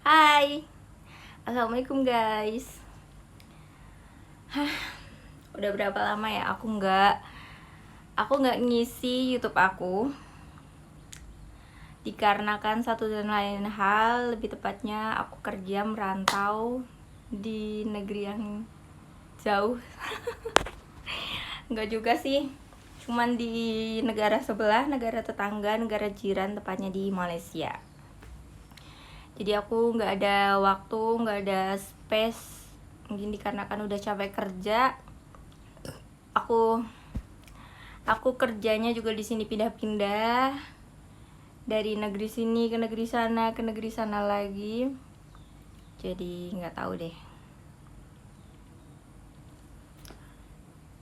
Hai, assalamualaikum guys. Udah berapa lama ya aku nggak ngisi YouTube aku, dikarenakan satu dan lain hal. Lebih tepatnya aku kerja merantau di negeri yang jauh. Nggak juga sih, cuman di negara sebelah, negara tetangga, negara jiran, tepatnya di Malaysia. Jadi aku nggak ada waktu, nggak ada space, mungkin dikarenakan udah capek kerja. Aku kerjanya juga di sini pindah-pindah dari negeri sini ke negeri sana, ke negeri sana lagi. Jadi nggak tahu deh.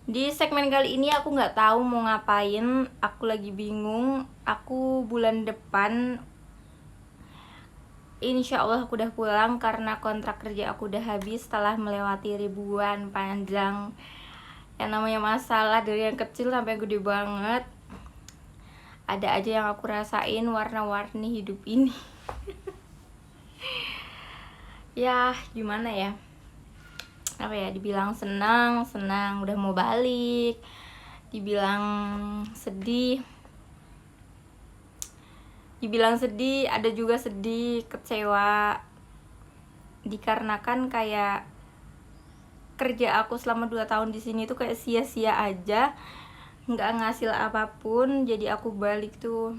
Di segmen kali ini aku nggak tahu mau ngapain. Aku lagi bingung. Aku bulan depan insya Allah aku udah pulang karena kontrak kerja aku udah habis setelah melewati ribuan panjang. Yang namanya masalah dari yang kecil sampai yang gede banget, ada aja yang aku rasain, warna-warni hidup ini. Ya gimana ya, apa ya, dibilang senang udah mau balik, dibilang sedih ada juga sedih, kecewa, dikarenakan kayak kerja aku selama 2 tahun di sini tuh kayak sia-sia aja, nggak ngasil apapun. Jadi aku balik tuh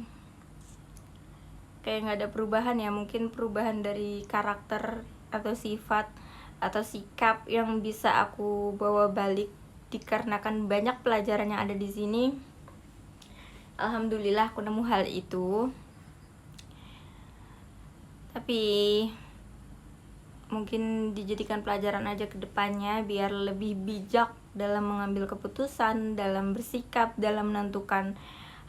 kayak nggak ada perubahan ya, mungkin perubahan dari karakter atau sifat atau sikap yang bisa aku bawa balik dikarenakan banyak pelajaran yang ada di sini. Alhamdulillah aku nemu hal itu, tapi mungkin dijadikan pelajaran aja ke depannya biar lebih bijak dalam mengambil keputusan, dalam bersikap, dalam menentukan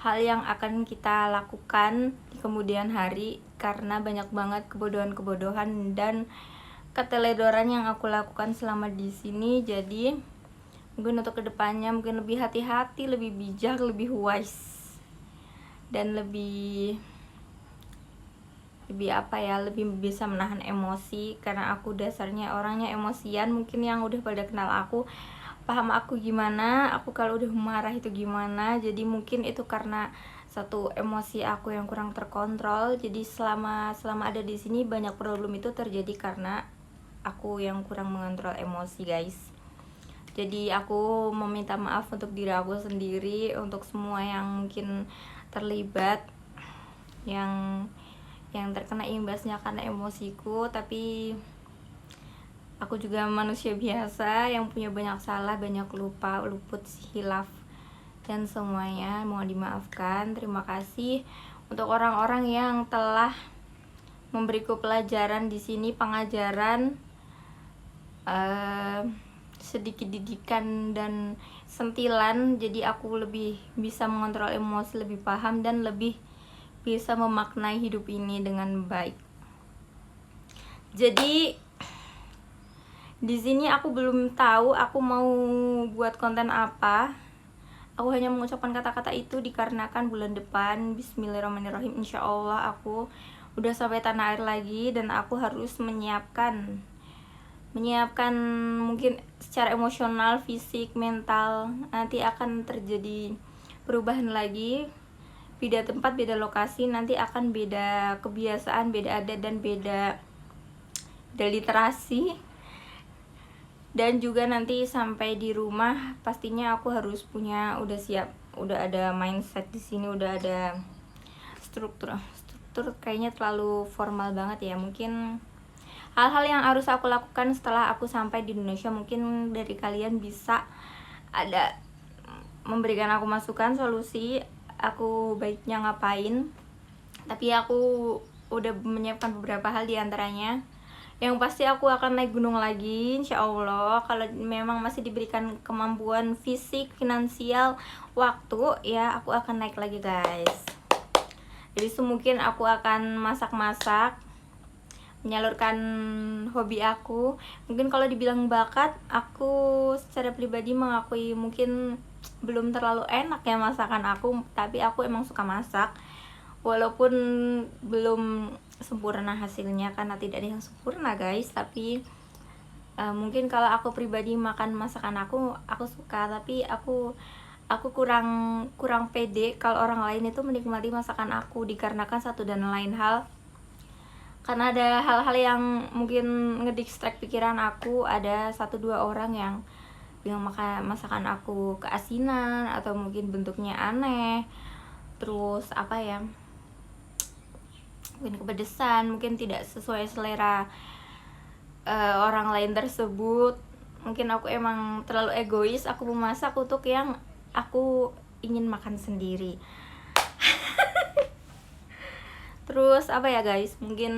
hal yang akan kita lakukan di kemudian hari. Karena banyak banget kebodohan-kebodohan dan keteledoran yang aku lakukan selama di sini. Jadi mungkin untuk kedepannya mungkin lebih hati-hati, lebih bijak, lebih wise, dan lebih apa ya, lebih bisa menahan emosi. Karena aku dasarnya orangnya emosian. Mungkin yang udah pada kenal aku paham aku gimana, aku kalau udah marah itu gimana. Jadi mungkin itu karena satu, emosi aku yang kurang terkontrol. Jadi selama ada di sini banyak problem itu terjadi karena aku yang kurang mengontrol emosi guys. Jadi aku meminta maaf untuk diri aku sendiri, untuk semua yang mungkin terlibat, yang terkena imbasnya karena emosiku. Tapi aku juga manusia biasa yang punya banyak salah, banyak lupa, luput, hilaf, dan semuanya mohon dimaafkan. Terima kasih untuk orang-orang yang telah memberiku pelajaran di sini, pengajaran, sedikit didikan dan sentilan. Jadi aku lebih bisa mengontrol emosi, lebih paham, dan lebih bisa memaknai hidup ini dengan baik. Jadi di sini aku belum tahu aku mau buat konten apa. Aku hanya mengucapkan kata-kata itu dikarenakan bulan depan bismillahirrahmanirrahim insya Allah aku udah sampai tanah air lagi, dan aku harus menyiapkan mungkin secara emosional, fisik, mental. Nanti akan terjadi perubahan lagi, beda tempat, beda lokasi, nanti akan beda kebiasaan, beda adat, dan beda literasi. Dan juga nanti sampai di rumah pastinya aku harus punya, udah siap, udah ada mindset di sini, udah ada struktur kayaknya terlalu formal banget ya. Mungkin hal-hal yang harus aku lakukan setelah aku sampai di Indonesia, mungkin dari kalian bisa ada memberikan aku masukan, solusi aku baiknya ngapain. Tapi aku udah menyiapkan beberapa hal, diantaranya yang pasti aku akan naik gunung lagi insya Allah. Kalau memang masih diberikan kemampuan fisik, finansial, waktu, ya aku akan naik lagi guys. Jadi mungkin aku akan masak-masak, menyalurkan hobi aku. Mungkin kalau dibilang bakat, aku secara pribadi mengakui mungkin belum terlalu enak ya masakan aku, tapi aku emang suka masak. Walaupun belum sempurna hasilnya, karena tidak ada yang sempurna guys. Tapi mungkin kalau aku pribadi makan masakan aku suka, tapi aku kurang pede kalau orang lain itu menikmati masakan aku, dikarenakan satu dan lain hal. Karena ada hal-hal yang mungkin ngedistract pikiran aku. Ada 1-2 orang yang makan masakan aku keasinan atau mungkin bentuknya aneh, terus apa ya, mungkin kepedesan, mungkin tidak sesuai selera orang lain tersebut. Mungkin aku emang terlalu egois, aku memasak untuk yang aku ingin makan sendiri. Terus apa ya guys, mungkin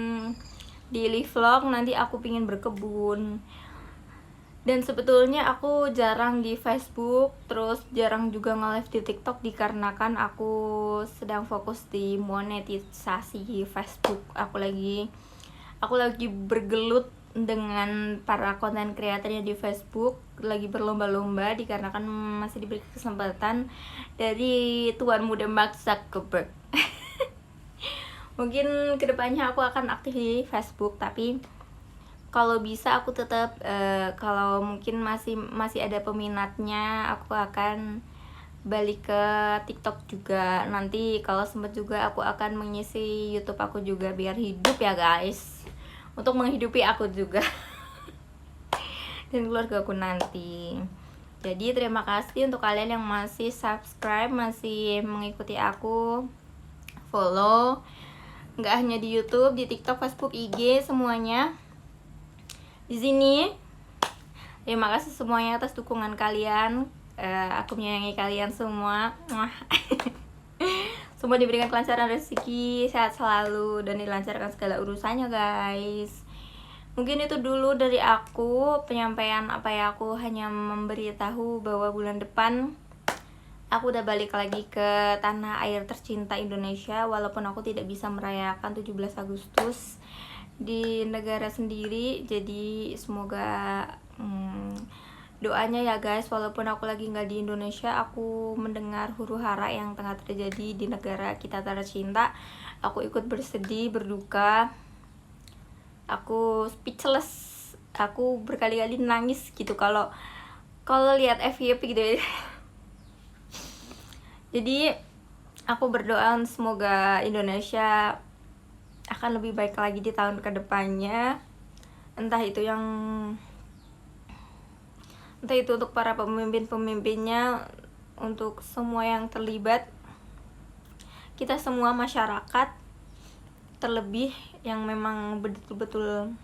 di live vlog nanti aku pingin berkebun. Dan sebetulnya aku jarang di Facebook, terus jarang juga nge-live di TikTok, dikarenakan aku sedang fokus di monetisasi Facebook. Aku lagi bergelut dengan para konten kreatornya di Facebook, lagi berlomba-lomba, dikarenakan masih diberi kesempatan dari Tuan Muda Mark Zuckerberg. Mungkin kedepannya aku akan aktif di Facebook, tapi kalau bisa aku tetap kalau mungkin masih ada peminatnya, aku akan balik ke TikTok juga. Nanti kalau sempat juga aku akan mengisi YouTube aku juga, biar hidup ya guys, untuk menghidupi aku juga dan keluarga aku nanti. Jadi terima kasih untuk kalian yang masih subscribe, masih mengikuti aku, follow, nggak hanya di YouTube, di TikTok, Facebook, IG, semuanya di sini. Terima kasih semuanya atas dukungan kalian. Aku menyayangi kalian semua. Semua diberikan kelancaran rezeki, sehat selalu, dan dilancarkan segala urusannya guys. Mungkin itu dulu dari aku penyampaian apa ya. Aku hanya memberitahu bahwa bulan depan aku udah balik lagi ke tanah air tercinta Indonesia, walaupun aku tidak bisa merayakan 17 Agustus di negara sendiri. Jadi semoga doanya ya guys, walaupun aku lagi nggak di Indonesia, aku mendengar huru-hara yang tengah terjadi di negara kita tercinta. Aku ikut bersedih, berduka, aku speechless, aku berkali-kali nangis gitu kalau lihat FYP gitu ya. Jadi aku berdoa semoga Indonesia akan lebih baik lagi di tahun kedepannya. Entah itu untuk para pemimpin-pemimpinnya, untuk semua yang terlibat, kita semua masyarakat, terlebih yang memang betul-betul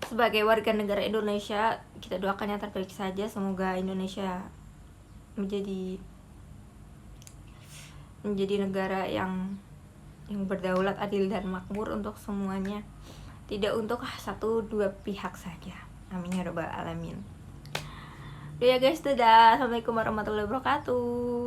sebagai warga negara Indonesia, kita doakan yang terbaik saja. Semoga Indonesia menjadi negara yang berdaulat, adil, dan makmur untuk semuanya, tidak untuk 1-2 pihak saja. Amin ya rabbal alamin. Udah ya guys, dadah. Assalamualaikum warahmatullahi wabarakatuh.